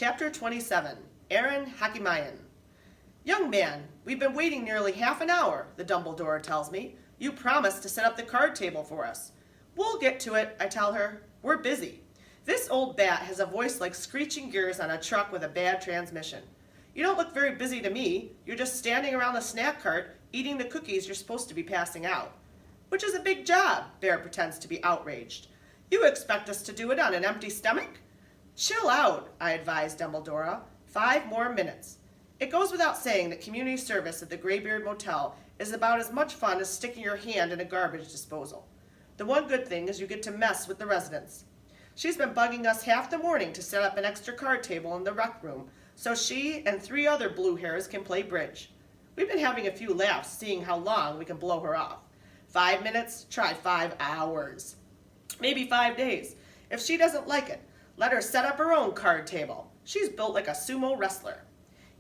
Chapter 27, Aaron Hakimayan. Young man, we've been waiting nearly half an hour, the Dumbledore tells me. You promised to set up the card table for us. We'll get to it, I tell her. We're busy. This old bat has a voice like screeching gears on a truck with a bad transmission. You don't look very busy to me. You're just standing around the snack cart eating the cookies you're supposed to be passing out. Which is a big job, Bear pretends to be outraged. You expect us to do it on an empty stomach? Chill out, I advise Dumbledore. 5 more minutes. It goes without saying that community service at the Greybeard Motel is about as much fun as sticking your hand in a garbage disposal. The one good thing is you get to mess with the residents. She's been bugging us half the morning to set up an extra card table in the rec room so she and 3 other blue hairs can play bridge. We've been having a few laughs seeing how long we can blow her off. 5 minutes, try 5 hours. Maybe 5 days. If she doesn't like it, let her set up her own card table. She's built like a sumo wrestler.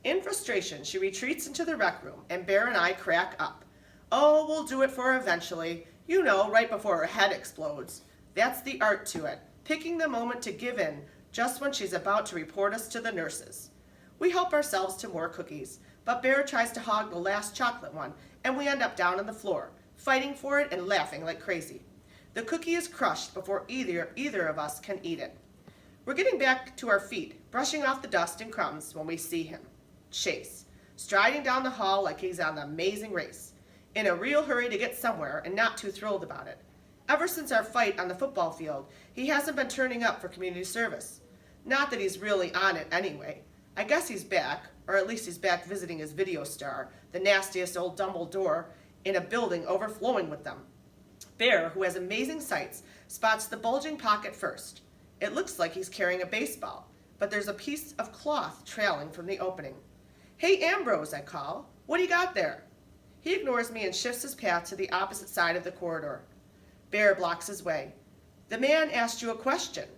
In frustration, she retreats into the rec room, and Bear and I crack up. Oh, we'll do it for her eventually. You know, right before her head explodes. That's the art to it, picking the moment to give in just when she's about to report us to the nurses. We help ourselves to more cookies, but Bear tries to hog the last chocolate one, and we end up down on the floor, fighting for it and laughing like crazy. The cookie is crushed before either of us can eat it. We're getting back to our feet, brushing off the dust and crumbs when we see him. Chase, striding down the hall like he's on an amazing race, in a real hurry to get somewhere and not too thrilled about it. Ever since our fight on the football field, he hasn't been turning up for community service. Not that he's really on it anyway. I guess he's back, or at least he's back visiting his video star, the nastiest old Dumbledore, in a building overflowing with them. Bear, who has amazing sights, spots the bulging pocket first. It looks like he's carrying a baseball, but there's a piece of cloth trailing from the opening. Hey, Ambrose, I call. What do you got there? He ignores me and shifts his path to the opposite side of the corridor. Bear blocks his way. The man asked you a question.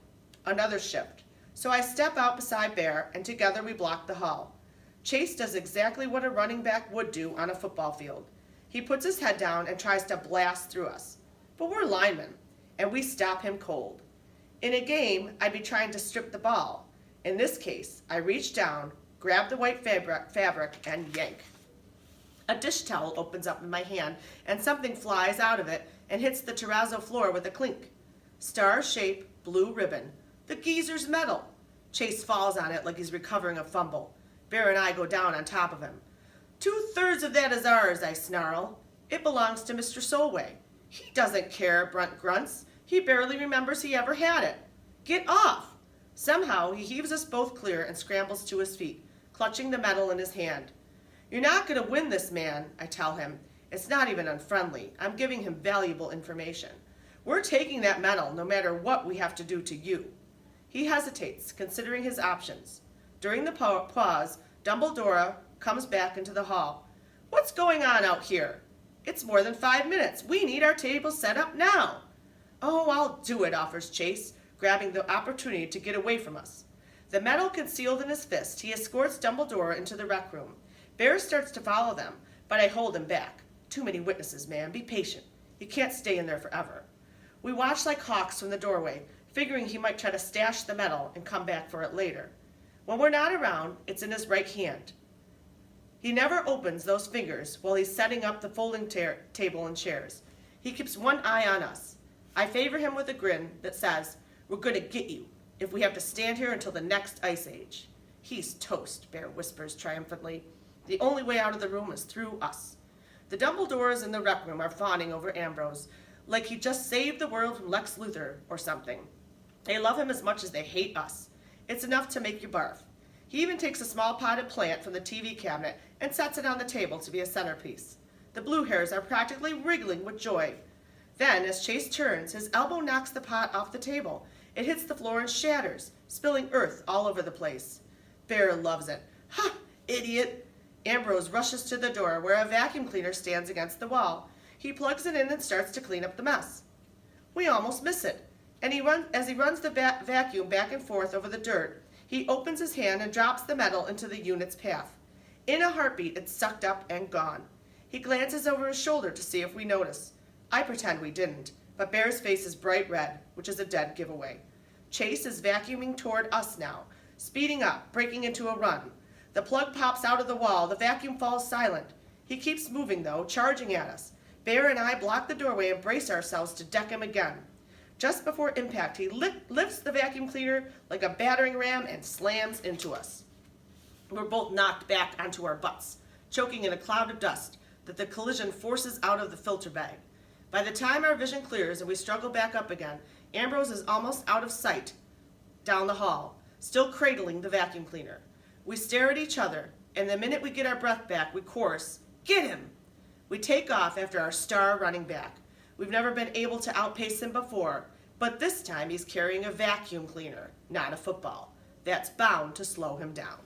Another shift. So I step out beside Bear, and together we block the hall. Chase does exactly what a running back would do on a football field. He puts his head down and tries to blast through us. But we're linemen, and we stop him cold. In a game, I'd be trying to strip the ball. In this case, I reach down, grab the white fabric, and yank. A dish towel opens up in my hand, and something flies out of it and hits the terrazzo floor with a clink. Star-shaped blue ribbon. The geezer's metal. Chase falls on it like he's recovering a fumble. Bear and I go down on top of him. 2/3 of that is ours, I snarl. It belongs to Mr. Solway. He doesn't care, Brunt grunts. He barely remembers he ever had it. Get off! Somehow, he heaves us both clear and scrambles to his feet, clutching the medal in his hand. You're not going to win this, man, I tell him. It's not even unfriendly. I'm giving him valuable information. We're taking that medal no matter what we have to do to you. He hesitates, considering his options. During the pause, Dumbledore comes back into the hall. What's going on out here? It's more than 5 minutes. We need our table set up now. Oh, I'll do it, offers Chase, grabbing the opportunity to get away from us. The medal concealed in his fist, he escorts Dumbledore into the rec room. Bear starts to follow them, but I hold him back. Too many witnesses, man. Be patient. You can't stay in there forever. We watch like hawks from the doorway, figuring he might try to stash the medal and come back for it later. When we're not around, it's in his right hand. He never opens those fingers while he's setting up the folding table and chairs. He keeps one eye on us. I favor him with a grin that says, we're going to get you if we have to stand here until the next ice age. He's toast, Bear whispers triumphantly. The only way out of the room is through us. The Dumbledores in the rec room are fawning over Ambrose, like he just saved the world from Lex Luthor or something. They love him as much as they hate us. It's enough to make you barf. He even takes a small potted plant from the TV cabinet and sets it on the table to be a centerpiece. The blue hairs are practically wriggling with joy. Then, as Chase turns, his elbow knocks the pot off the table. It hits the floor and shatters, spilling earth all over the place. Bear loves it. Ha! Idiot! Ambrose rushes to the door where a vacuum cleaner stands against the wall. He plugs it in and starts to clean up the mess. We almost miss it. And as he runs the vacuum back and forth over the dirt, he opens his hand and drops the medal into the unit's path. In a heartbeat, it's sucked up and gone. He glances over his shoulder to see if we notice. I pretend we didn't, but Bear's face is bright red, which is a dead giveaway. Chase is vacuuming toward us now, speeding up, breaking into a run. The plug pops out of the wall. The vacuum falls silent. He keeps moving, though, charging at us. Bear and I block the doorway and brace ourselves to deck him again. Just before impact, he lifts the vacuum cleaner like a battering ram and slams into us. We're both knocked back onto our butts, choking in a cloud of dust that the collision forces out of the filter bag. By the time our vision clears and we struggle back up again, Ambrose is almost out of sight down the hall, still cradling the vacuum cleaner. We stare at each other, and the minute we get our breath back, we chorus, "Get him!" We take off after our star running back. We've never been able to outpace him before, but this time he's carrying a vacuum cleaner, not a football. That's bound to slow him down.